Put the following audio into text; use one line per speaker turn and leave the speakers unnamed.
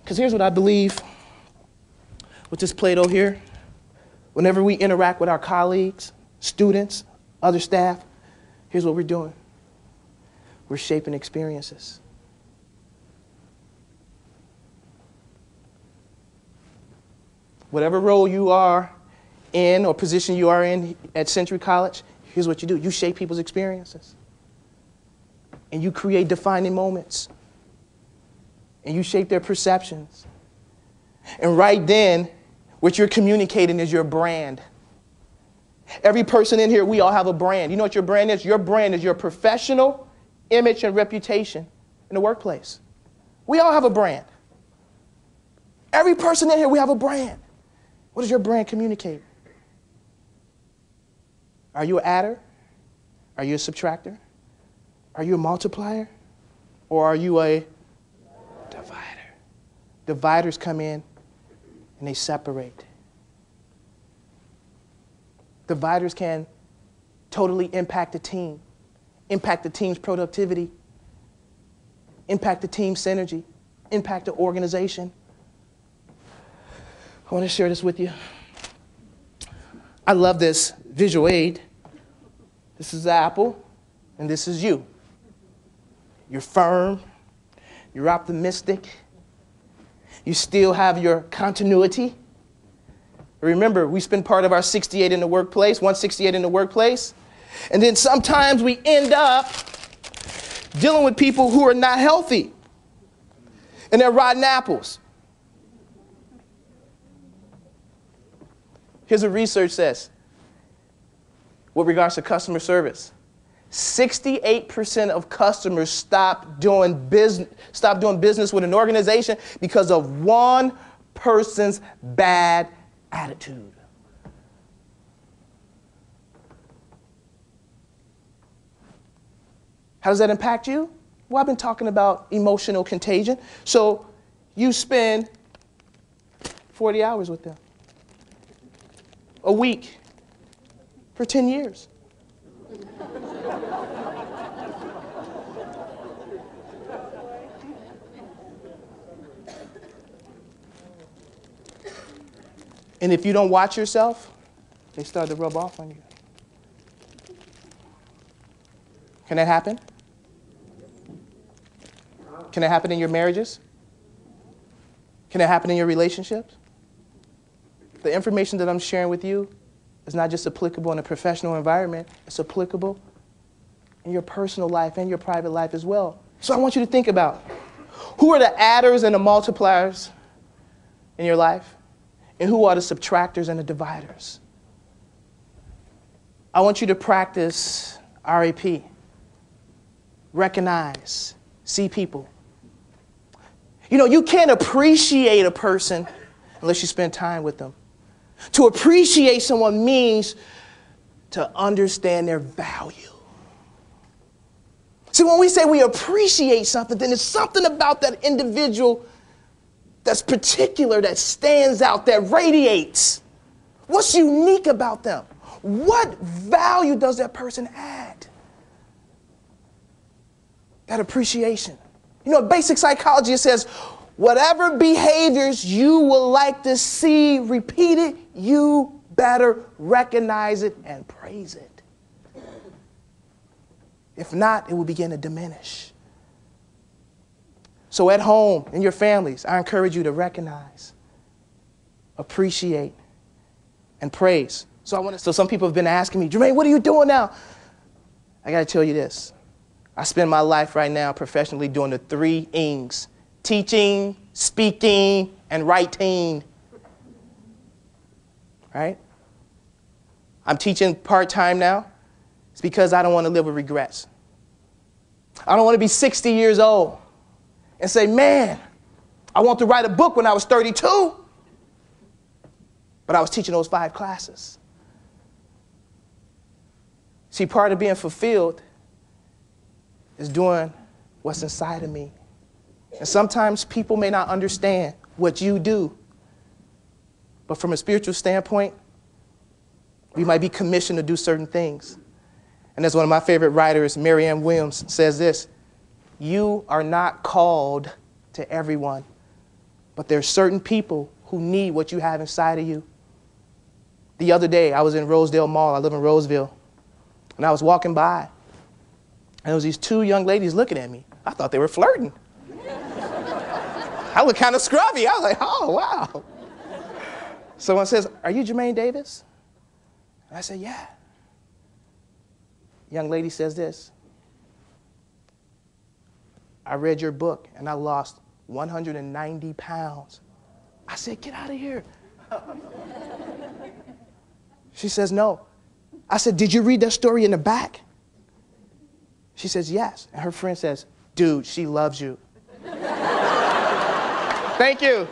Because here's what I believe with this Play-Doh here. Whenever we interact with our colleagues, students, other staff, here's what we're doing. We're shaping experiences. Whatever role you are in or position you are in at Century College, here's what you do. You shape people's experiences. And you create defining moments. And you shape their perceptions. And right then, what you're communicating is your brand. Every person in here, we all have a brand. You know what your brand is? Your brand is your professional image and reputation in the workplace. We all have a brand. Every person in here, we have a brand. What does your brand communicate? Are you an adder? Are you a subtractor? Are you a multiplier? Or are you a divider? Dividers come in and they separate. Dividers can totally impact the team, impact the team's productivity, impact the team's synergy, impact the organization. I want to share this with you. I love this visual aid. This is the apple, and this is you. You're firm, you're optimistic, you still have your continuity. Remember, we spend part of our 68 in the workplace, 168 in the workplace, and then sometimes we end up dealing with people who are not healthy, and they're rotten apples. Here's what research says with regards to customer service. 68% of customers stop doing business with an organization because of one person's bad attitude. How does that impact you? Well, I've been talking about emotional contagion. So you spend 40 hours with them, a week, for 10 years. And if you don't watch yourself, they start to rub off on you. Can that happen? Can it happen in your marriages? Can it happen in your relationships? The information that I'm sharing with you is not just applicable in a professional environment, it's applicable in your personal life and your private life as well. So I want you to think about who are the adders and the multipliers in your life, and who are the subtractors and the dividers. I want you to practice RAP. Recognize, see people. You know, you can't appreciate a person unless you spend time with them. To appreciate someone means to understand their value. See, when we say we appreciate something, then there's something about that individual that's particular, that stands out, that radiates. What's unique about them? What value does that person add? That appreciation. You know, basic psychology says, whatever behaviors you would like to see repeated, you better recognize it and praise it. If not, it will begin to diminish. So at home, in your families, I encourage you to recognize, appreciate, and praise. So some people have been asking me, Jermaine, what are you doing now? I got to tell you this. I spend my life right now professionally doing the 3 Ings: teaching, speaking, and writing. Right? I'm teaching part-time now. It's because I don't want to live with regrets. I don't want to be 60 years old and say, man, I want to write a book when I was 32, but I was teaching those 5 classes. See, part of being fulfilled is doing what's inside of me. And sometimes people may not understand what you do, but from a spiritual standpoint, we might be commissioned to do certain things. And as one of my favorite writers, Jermaine M, says this: you are not called to everyone, But there are certain people who need what you have inside of you. The other day, I was in Rosedale Mall. I live in Roseville. And I was walking by. And there was these two young ladies looking at me. I thought they were flirting. I looked kind of scrubby. I was like, oh, wow. Someone says, are you Jermaine Davis? And I said, yeah. Young lady says this. I read your book and I lost 190 pounds. I said, get out of here. She says, no. I said, did you read that story in the back? She says, yes. And her friend says, dude, she loves you. Thank you.